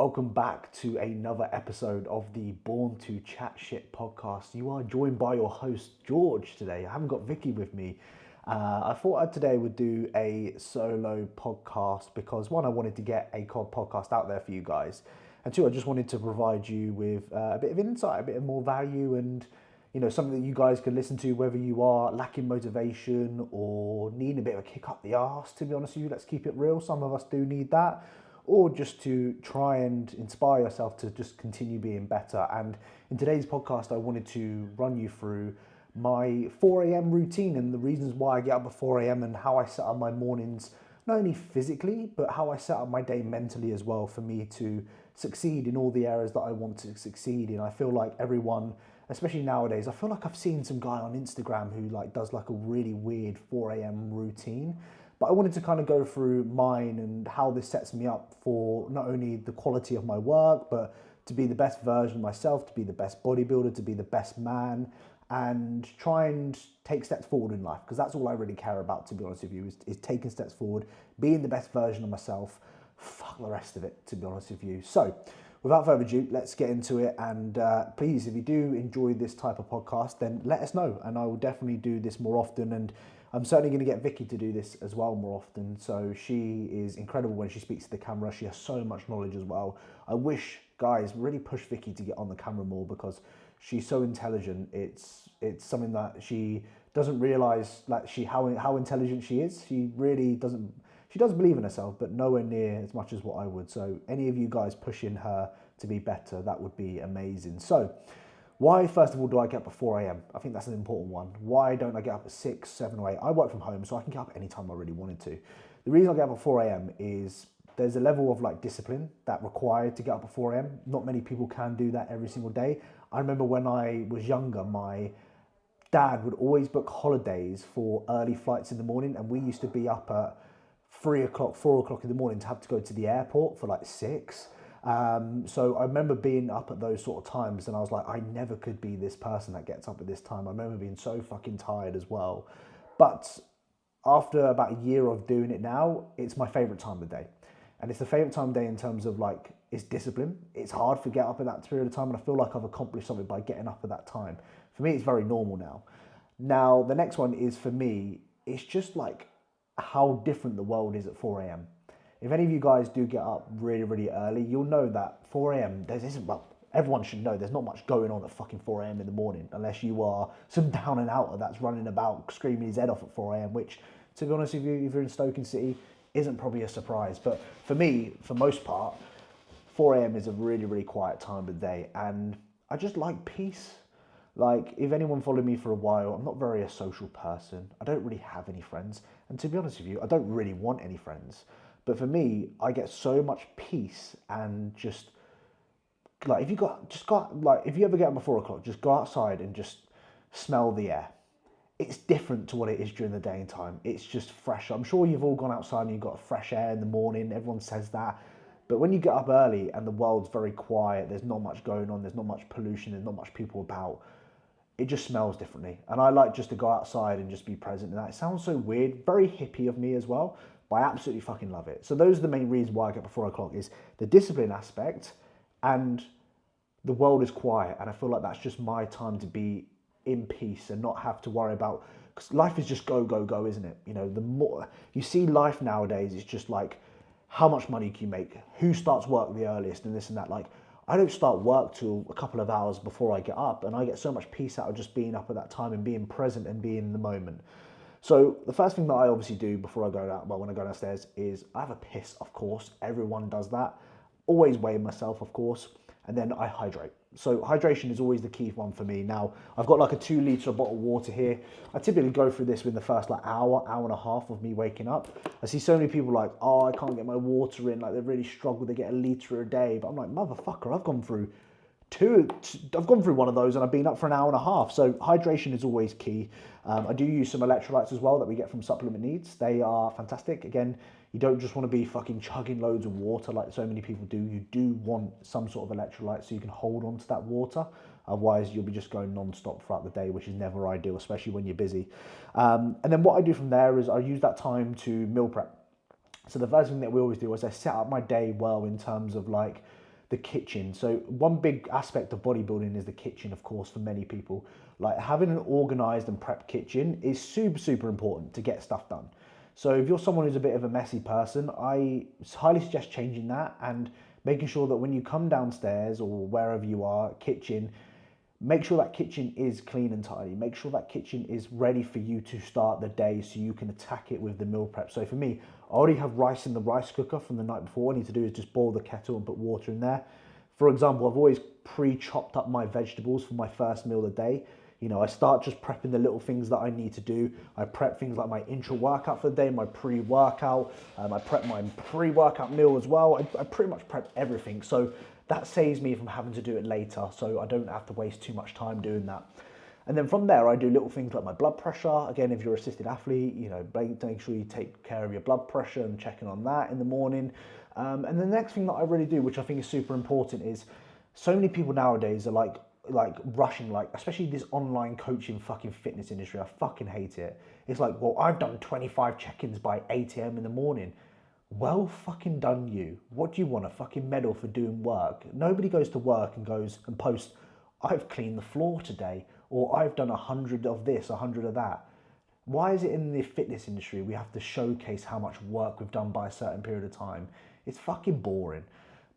Welcome back to another episode of the Born to Chat Shit podcast. You are joined by your host, George, today. I haven't got Vicky with me. I thought I today would do a solo podcast because one, I wanted to get a podcast out there for you guys. And two, I just wanted to provide you with a bit of insight, a bit of more value and, something that you guys can listen to, whether you are lacking motivation or needing a bit of a kick up the arse, to be honest with you. Let's keep it real. Some of us do need that. Or just to try and inspire yourself to just continue being better. And in today's podcast, I wanted to run you through my 4 a.m. routine and the reasons why I get up at 4 a.m. and how I set up my mornings, not only physically, but how I set up my day mentally as well for me to succeed in all the areas that I want to succeed in. I feel like everyone, especially nowadays, I feel like I've seen some guy on Instagram who does a really weird 4 a.m. routine. But I wanted to kind of go through mine and how this sets me up for not only the quality of my work, but to be the best version of myself, to be the best bodybuilder, to be the best man, and try and take steps forward in life. Because that's all I really care about, to be honest with you, is taking steps forward, being the best version of myself. Fuck the rest of it, to be honest with you. So, without further ado, let's get into it. And please, if you do enjoy this type of podcast, then let us know. And I will definitely do this more often. And I'm certainly going to get Vicky to do this as well more often. So she is incredible when she speaks to the camera. She has so much knowledge as well. I wish, guys, really push Vicky to get on the camera more because she's so intelligent. It's something that she doesn't realize how intelligent she is. She really doesn't. She does believe in herself, but nowhere near as much as what I would. So any of you guys pushing her to be better, that would be amazing. So why, first of all, do I get up at 4 a.m.? I think that's an important one. Why don't I get up at 6, 7 or 8? I work from home, so I can get up anytime I really wanted to. The reason I get up at 4 a.m. is there's a level of discipline that required to get up at 4 a.m. Not many people can do that every single day. I remember when I was younger, my dad would always book holidays for early flights in the morning, and we used to be up at 3 o'clock, 4 o'clock in the morning to have to go to the airport for 6. So I remember being up at those sort of times and I was like, I never could be this person that gets up at this time. I remember being so fucking tired as well. But after about a year of doing it now, it's my favorite time of the day. And it's the favorite time of day in terms of it's discipline. It's hard to get up at that period of time and I feel like I've accomplished something by getting up at that time. For me, it's very normal now. Now, the next one is for me, it's just how different the world is at 4 a.m. If any of you guys do get up really, really early, you'll know that 4 a.m. Everyone should know there's not much going on at fucking 4 a.m. in the morning, unless you are some down and outer that's running about screaming his head off at 4 a.m., which, to be honest with you, if you're in Stoke City, isn't probably a surprise. But for me, for most part, 4 a.m. is a really, really quiet time of the day, and I just like peace. If anyone followed me for a while, I'm not very a social person. I don't really have any friends. And to be honest with you, I don't really want any friends. But for me, I get so much peace and just if you ever get up at 4 o'clock, just go outside and just smell the air. It's different to what it is during the daytime. It's just fresh. I'm sure you've all gone outside and you've got fresh air in the morning. Everyone says that. But when you get up early and the world's very quiet, there's not much going on, there's not much pollution, there's not much people about, it just smells differently. And I like just to go outside and just be present in that. It sounds so weird, very hippie of me as well, but I absolutely fucking love it. So those are the main reasons why I get up at 4 o'clock is the discipline aspect and the world is quiet. And I feel like that's just my time to be in peace and not have to worry about, because life is just go, go, go, isn't it? The more you see life nowadays, it's just how much money can you make? Who starts work the earliest and this and that? I don't start work till a couple of hours before I get up, and I get so much peace out of just being up at that time and being present and being in the moment. So the first thing that I obviously do before I go out, when I go downstairs, is I have a piss, of course. Everyone does that. Always weigh myself, of course, and then I hydrate. So hydration is always the key one for me. Now, I've got a 2-litre bottle of water here. I typically go through this within the first hour and a half of me waking up. I see so many people I can't get my water in, they really struggle, they get a litre a day. But I'm like, motherfucker, I've gone through one of those and I've been up for an hour and a half. So hydration is always key. I do use some electrolytes as well that we get from Supplement Needs. They are fantastic. Again, you don't just want to be fucking chugging loads of water like so many people do. You do want some sort of electrolyte so you can hold on to that water. Otherwise, you'll be just going non-stop throughout the day, which is never ideal, especially when you're busy. And then what I do from there is I use that time to meal prep. So the first thing that we always do is I set up my day well in terms of the kitchen. So one big aspect of bodybuilding is the kitchen, of course, for many people. Like having an organized and prepped kitchen is super, super important to get stuff done. So if you're someone who's a bit of a messy person, I highly suggest changing that and making sure that when you come downstairs or wherever you are, kitchen, make sure that kitchen is clean and tidy. Make sure that kitchen is ready for you to start the day so you can attack it with the meal prep. So for me, I already have rice in the rice cooker from the night before. All I need to do is just boil the kettle and put water in there. For example, I've always pre-chopped up my vegetables for my first meal of the day. You know, I start just prepping the little things that I need to do. I prep things like my intra-workout for the day, my pre-workout. I prep my pre-workout meal as well. I pretty much prep everything. So that saves me from having to do it later. So I don't have to waste too much time doing that. And then from there, I do little things like my blood pressure. Again, if you're an assisted athlete, you know, make sure you take care of your blood pressure and checking on that in the morning. And the next thing that I really do, which I think is super important, is so many people nowadays are like rushing, like especially this online coaching fucking fitness industry. I fucking hate it. It's like, well, I've done 25 check-ins by 8 a.m. in the morning. Well fucking done you. What do you want, a fucking medal for doing work? Nobody goes to work and goes and posts, I've cleaned the floor today, or I've done 100 of this, 100 of that. Why is it in the fitness industry we have to showcase how much work we've done by a certain period of time? It's fucking boring.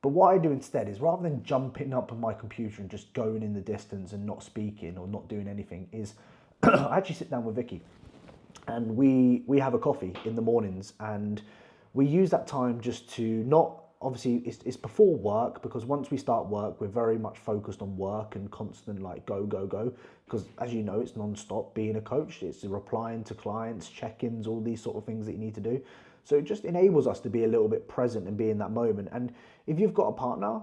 But what I do instead is, rather than jumping up on my computer and just going in the distance and not speaking or not doing anything, is I actually sit down with Vicky and we have a coffee in the mornings, and we use that time just to not, obviously it's before work, because once we start work, we're very much focused on work and constant like go, go, go. Because as you know, it's non-stop being a coach. It's replying to clients, check-ins, all these sort of things that you need to do. So it just enables us to be a little bit present and be in that moment. And if you've got a partner,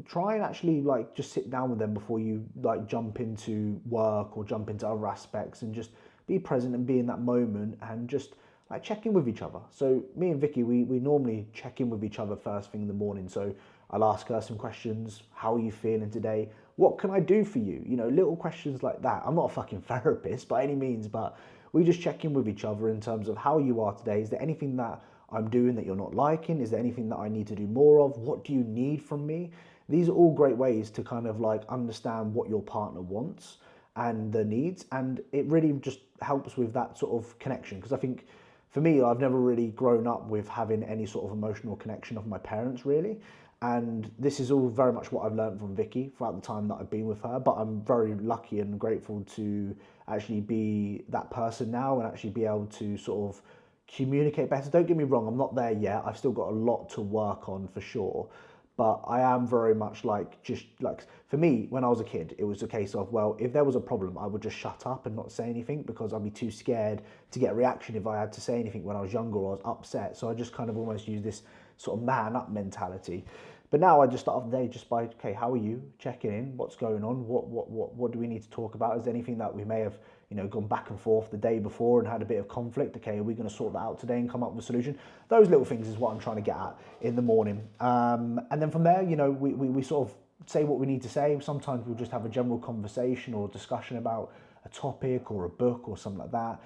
try and actually like just sit down with them before you like jump into work or jump into other aspects, and just be present and be in that moment and just like check in with each other. So me and Vicky, we normally check in with each other first thing in the morning. So I'll ask her some questions. How are you feeling today? What can I do for you? You know, little questions like that. I'm not a fucking therapist by any means, but we just check in with each other in terms of how you are today. Is there anything that I'm doing that you're not liking? Is there anything that I need to do more of? What do you need from me? These are all great ways to kind of like understand what your partner wants and their needs. And it really just helps with that sort of connection. Because I think for me, I've never really grown up with having any sort of emotional connection of my parents, really. And this is all very much what I've learned from Vicky throughout the time that I've been with her. But I'm very lucky and grateful to actually be that person now and actually be able to sort of communicate better. Don't get me wrong, I'm not there yet. I've still got a lot to work on for sure. But I am very much like, just like, for me, when I was a kid, it was a case of, well, if there was a problem, I would just shut up and not say anything, because I'd be too scared to get a reaction if I had to say anything when I was younger or I was upset. So I just kind of almost use this sort of man up mentality. But now I just start off the day just by, okay, how are you? Checking in, what's going on? What do we need to talk about? Is there anything that we may have, you know, gone back and forth the day before and had a bit of conflict? Okay, are we going to sort that out today and come up with a solution? Those little things is what I'm trying to get at in the morning. And then from there, you know, we sort of say what we need to say. Sometimes we'll just have a general conversation or discussion about a topic or a book or something like that.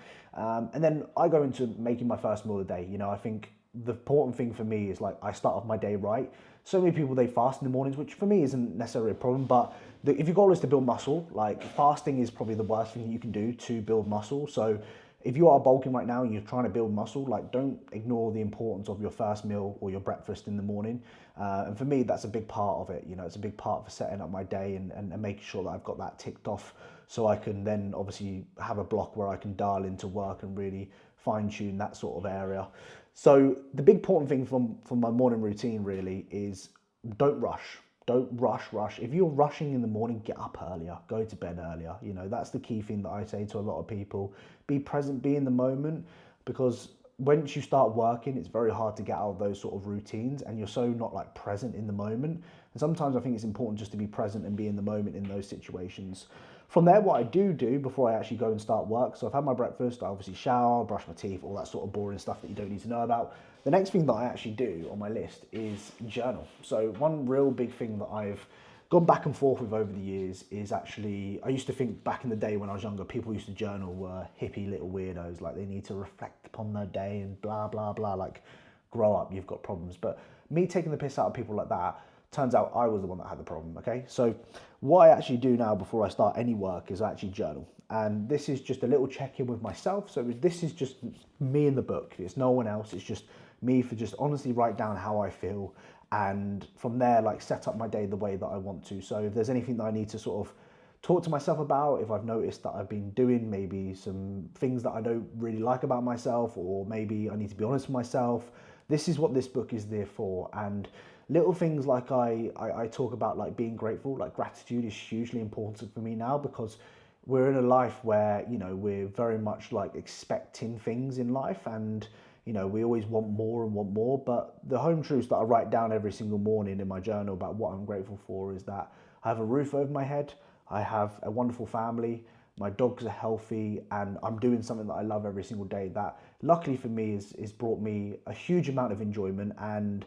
And then I go into making my first meal of the day. You know, I think the important thing for me is like I start off my day right. So many people, they fast in the mornings, which for me isn't necessarily a problem, but if your goal is to build muscle, like fasting is probably the worst thing you can do to build muscle. So if you are bulking right now and you're trying to build muscle, like don't ignore the importance of your first meal or your breakfast in the morning. And for me, that's a big part of it. You know, it's a big part for setting up my day and making sure that I've got that ticked off, so I can then obviously have a block where I can dial into work and really fine tune that sort of area. So the big important thing from my morning routine really is don't rush. Don't rush. If you're rushing in the morning, get up earlier, go to bed earlier. You know, that's the key thing that I say to a lot of people. Be present, be in the moment, because once you start working, it's very hard to get out of those sort of routines, and you're so not like present in the moment. And sometimes I think it's important just to be present and be in the moment in those situations. From there, what I do before I actually go and start work, so I've had my breakfast, I obviously shower, brush my teeth, all that sort of boring stuff that you don't need to know about. The next thing that I actually do on my list is journal. So one real big thing that I've gone back and forth with over the years is actually, I used to think back in the day when I was younger, people used to journal were hippie little weirdos, like they need to reflect upon their day and blah, blah, blah, like grow up, you've got problems. But me taking the piss out of people like that, Turns out I was the one that had the problem, okay? So what I actually do now before I start any work is I actually journal. And this is just a little check-in with myself. So this is just me in the book. It's no one else. It's just me for just honestly write down how I feel. And from there, like set up my day the way that I want to. So if there's anything that I need to sort of talk to myself about, if I've noticed that I've been doing maybe some things that I don't really like about myself, or maybe I need to be honest with myself, this is what this book is there for. And little things like I talk about, like being grateful, like gratitude is hugely important for me now, because we're in a life where, you know, we're very much like expecting things in life, and you know, we always want more and want more. But the home truths that I write down every single morning in my journal about what I'm grateful for is that I have a roof over my head, I have a wonderful family, my dogs are healthy, and I'm doing something that I love every single day that luckily for me is brought me a huge amount of enjoyment. And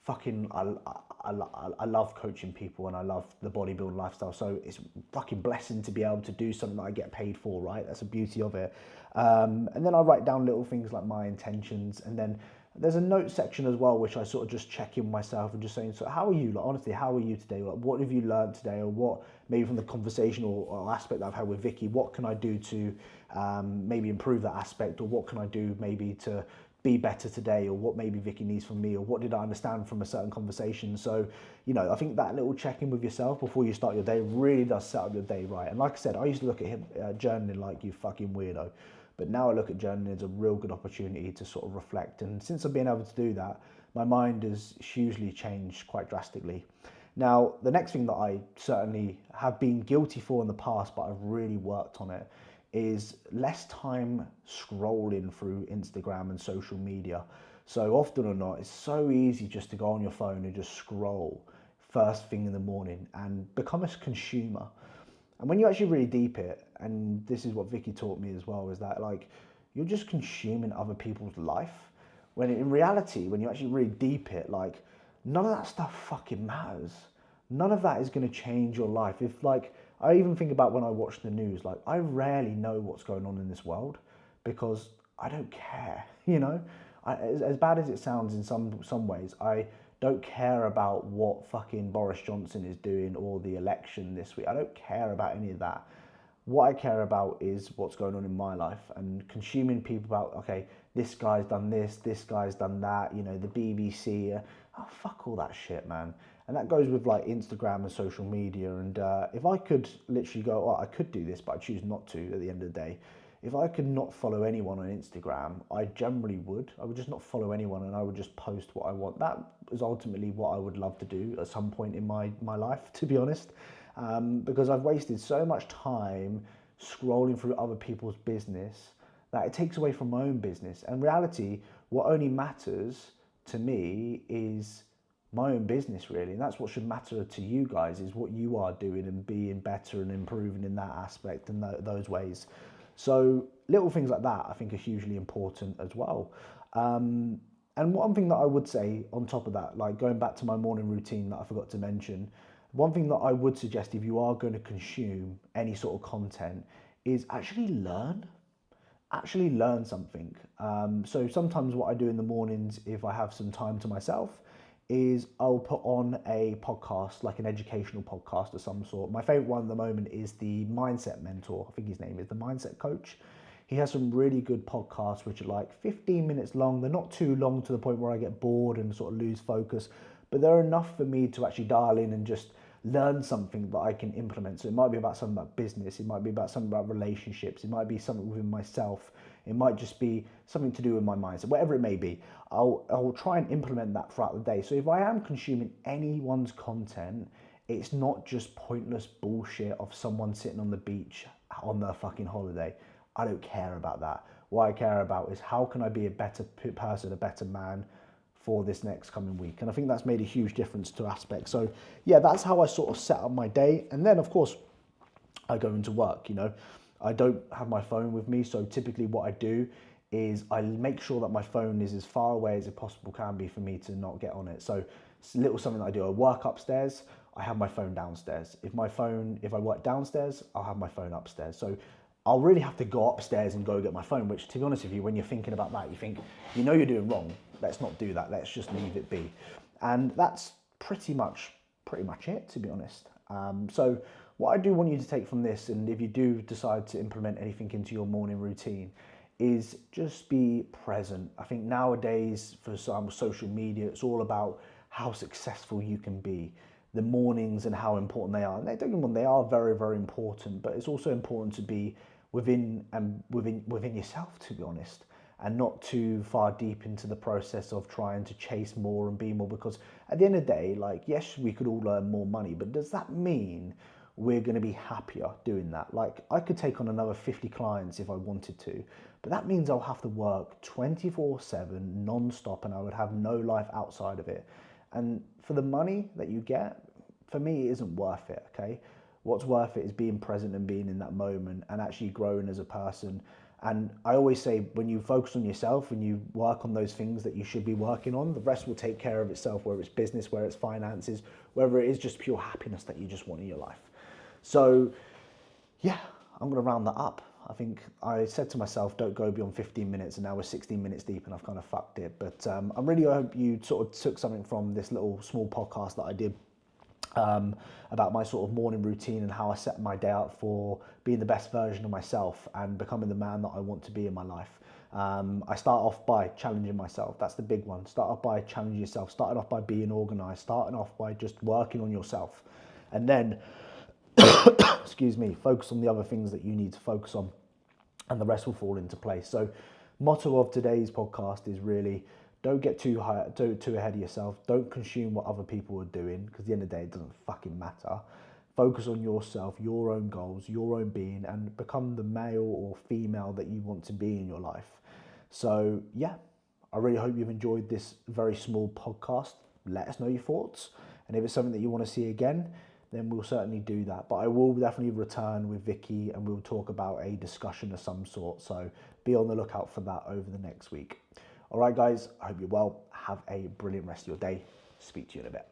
fucking I love coaching people, and I love the bodybuilding lifestyle, so it's fucking blessing to be able to do something that I get paid for, right? That's the beauty of it. And then I write down little things like my intentions, and then there's a note section as well, which I sort of just check in with myself and just saying, so how are you? Like, honestly, how are you today? Like, what have you learned today? Or what, maybe from the conversation or aspect that I've had with Vicky, what can I do to maybe improve that aspect? Or what can I do maybe to be better today? Or what maybe Vicky needs from me? Or what did I understand from a certain conversation? So, you know, I think that little check-in with yourself before you start your day really does set up your day right. And like I said, I used to look at journaling like, you fucking weirdo. But now I look at journaling as a real good opportunity to sort of reflect. And since I've been able to do that, my mind has hugely changed quite drastically. Now, the next thing that I certainly have been guilty for in the past, but I've really worked on it, is less time scrolling through Instagram and social media. So often or not, it's so easy just to go on your phone and just scroll first thing in the morning and become a consumer. And when you actually really deep it, and this is what Vicky taught me as well, is that like you're just consuming other people's life. When in reality, when you actually really deep it, like none of that stuff fucking matters. None of that is going to change your life. If like, I even think about when I watch the news, like I rarely know what's going on in this world because I don't care, you know? As bad as it sounds in some ways, I don't care about what fucking Boris Johnson is doing or the election this week. I don't care about any of that. What I care about is what's going on in my life, and consuming people about, okay, this guy's done this guy's done that, you know, the BBC. Oh, fuck all that shit, man. And that goes with like Instagram and social media. And if I could literally go, oh, I could do this, but I choose not to at the end of the day. If I could not follow anyone on Instagram, I generally would. I would just not follow anyone, and I would just post what I want. That is ultimately what I would love to do at some point in my life, to be honest. Because I've wasted so much time scrolling through other people's business that it takes away from my own business. And in reality, what only matters to me is my own business, really. And that's what should matter to you guys, is what you are doing and being better and improving in that aspect and those ways. So little things like that I think are hugely important as well. And one thing that I would say on top of that, like going back to my morning routine that I forgot to mention, one thing that I would suggest if you are going to consume any sort of content is actually learn something. So sometimes what I do in the mornings, if I have some time to myself, is I'll put on a podcast, like an educational podcast of some sort. My favorite one at the moment is the Mindset Mentor. I think his name is the Mindset Coach. He has some really good podcasts which are like 15 minutes long. They're not too long to the point where I get bored and sort of lose focus, but they're enough for me to actually dial in and just learn something that I can implement. So it might be about something about business, it might be about something about relationships, it might be something within myself, it might just be something to do with my mindset, whatever it may be. I'll try and implement that throughout the day. So if I am consuming anyone's content, it's not just pointless bullshit of someone sitting on the beach on their fucking holiday. I don't care about that. What I care about is how can I be a better person, a better man for this next coming week. And I think that's made a huge difference to aspects. So yeah, that's how I sort of set up my day. And then of course I go into work, you know, I don't have my phone with me. So typically what I do is I make sure that my phone is as far away as it possible can be for me to not get on it. So it's a little something that I do. I work upstairs, I have my phone downstairs. If I work downstairs, I'll have my phone upstairs. So I'll really have to go upstairs and go get my phone, which to be honest with you, when you're thinking about that, you think, you know you're doing wrong. Let's not do that. Let's just leave it be. And that's pretty much pretty much it, to be honest. So what I do want you to take from this, and if you do decide to implement anything into your morning routine, is just be present. I think nowadays, for some social media, it's all about how successful you can be, the mornings and how important they are. And they don't get me wrong, they are very, very important, but it's also important to be within yourself, to be honest, and not too far deep into the process of trying to chase more and be more. Because at the end of the day, like, yes, we could all earn more money, but does that mean we're going to be happier doing that? Like, I could take on another 50 clients if I wanted to, but that means I'll have to work 24/7 non-stop, and I would have no life outside of it. And for the money that you get, for me, it isn't worth it, okay? What's worth it is being present and being in that moment and actually growing as a person. And I always say, when you focus on yourself, when you work on those things that you should be working on, the rest will take care of itself, whether it's business, whether it's finances, whether it is just pure happiness that you just want in your life. So yeah, I'm going to round that up. I think I said to myself, don't go beyond 15 minutes, and now we're 16 minutes deep and I've kind of fucked it. But I really hope you sort of took something from this little small podcast that I did about my sort of morning routine and how I set my day out for being the best version of myself and becoming the man that I want to be in my life. I start off by challenging myself. That's the big one. Start off by challenging yourself. Starting off by being organized. Starting off by just working on yourself. And then, excuse me, focus on the other things that you need to focus on, and the rest will fall into place. So motto of today's podcast is really, don't get too ahead of yourself. Don't consume what other people are doing, because at the end of the day, it doesn't fucking matter. Focus on yourself, your own goals, your own being, and become the male or female that you want to be in your life. So yeah, I really hope you've enjoyed this very small podcast. Let us know your thoughts. And if it's something that you want to see again, then we'll certainly do that. But I will definitely return with Vicky and we'll talk about a discussion of some sort. So be on the lookout for that over the next week. All right, guys, I hope you're well. Have a brilliant rest of your day. Speak to you in a bit.